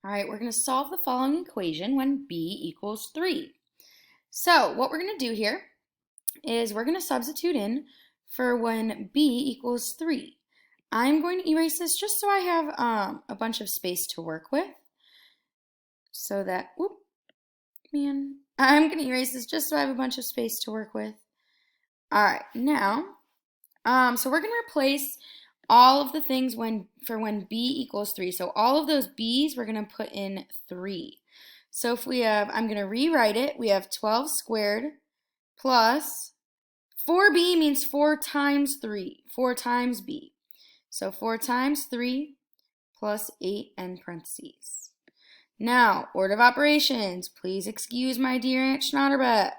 All right, we're going to solve the following equation when b equals 3. So what we're going to do here is we're going to substitute in for when b equals 3. I'm going to erase this just so I have a bunch of space to work with. So that, I'm going to erase this just so I have a bunch of space to work with. All right, now, so we're going to replace all of the things for when b equals 3. So all of those b's we're going to put in 3. So if we have, I'm going to rewrite it. We have 12 squared plus 4b means 4 times 3, 4 times b. So 4 times 3 plus 8 in parentheses. Now, order of operations. Please excuse my dear Aunt Schnaterbeck.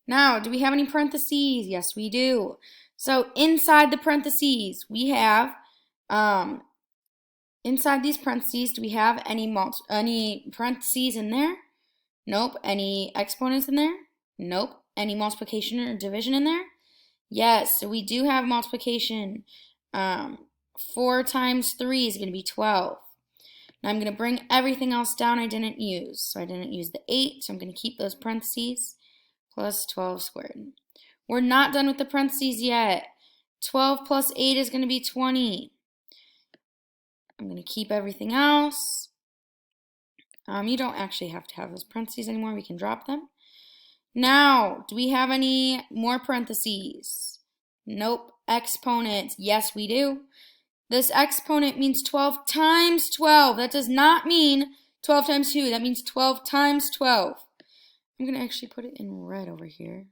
Now, do we have any parentheses? Yes, we do. So inside the parentheses, we have, inside these parentheses, do we have any parentheses in there? Nope. Any exponents in there? Nope. Any multiplication or division in there? Yes, so we do have multiplication. 4 times 3 is going to be 12. Now I'm going to bring everything else down I didn't use. So I didn't use the 8, so I'm going to keep those parentheses plus 12 squared. We're not done with the parentheses yet. 12 plus 8 is going to be 20. I'm going to keep everything else. You don't actually have to have those parentheses anymore. We can drop them. Now, do we have any more parentheses? Nope. Exponents. Yes, we do. This exponent means 12 times 12. That does not mean 12 times 2. That means 12 times 12. I'm going to actually put it in red over here.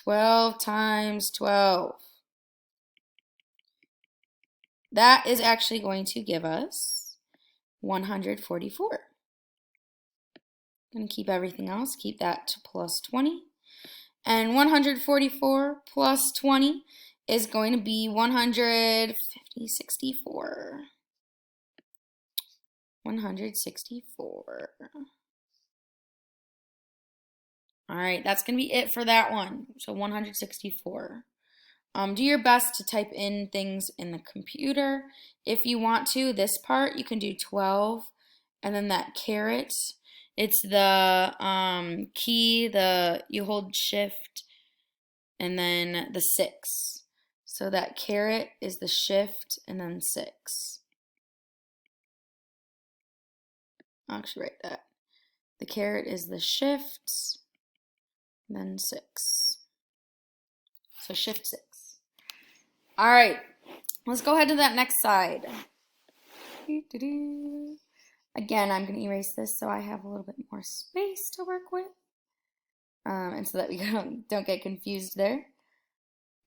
12 times 12. That is actually going to give us 144. I'm going to keep everything else, keep that to plus 20. And 144 plus 20 is going to be 164. 164. All right, that's going to be it for that one. So 164. Do your best to type in things in the computer. If you want to, this part, you can do 12, and then that caret. It's the key, you hold shift, and then the 6. So that caret is the shift, and then 6. I'll actually write that. The caret is the shift, then 6. So shift 6. All right, let's go ahead to that next side. Again, I'm going to erase this so I have a little bit more space to work with, and so that we don't get confused there.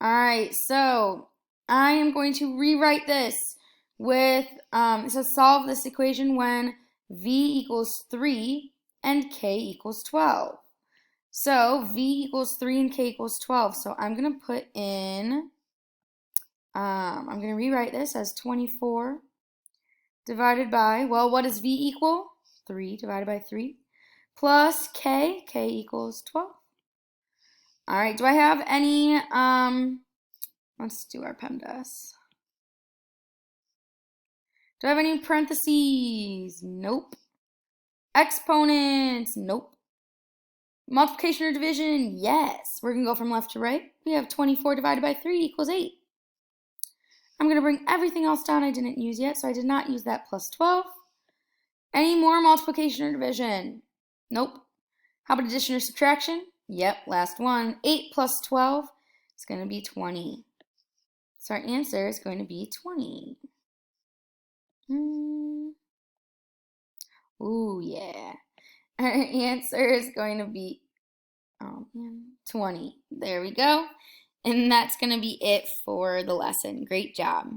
All right, so I am going to rewrite this with, it says solve this equation when v equals 3 and k equals 12. So v equals 3 and k equals 12. So I'm going to put in, I'm going to rewrite this as 24 divided by, well, what does v equal? 3 divided by 3 plus k equals 12. All right, do I have any, let's do our PEMDAS. Do I have any parentheses? Nope. Exponents? Nope. Multiplication or division? Yes. We're going to go from left to right. We have 24 divided by 3 equals 8. I'm going to bring everything else down I didn't use yet, so I did not use that plus 12. Any more multiplication or division? Nope. How about addition or subtraction? Yep, last one. 8 plus 12 is going to be 20. So our answer is going to be 20. Ooh, yeah. Our answer is going to be 20. There we go. And that's going to be it for the lesson. Great job.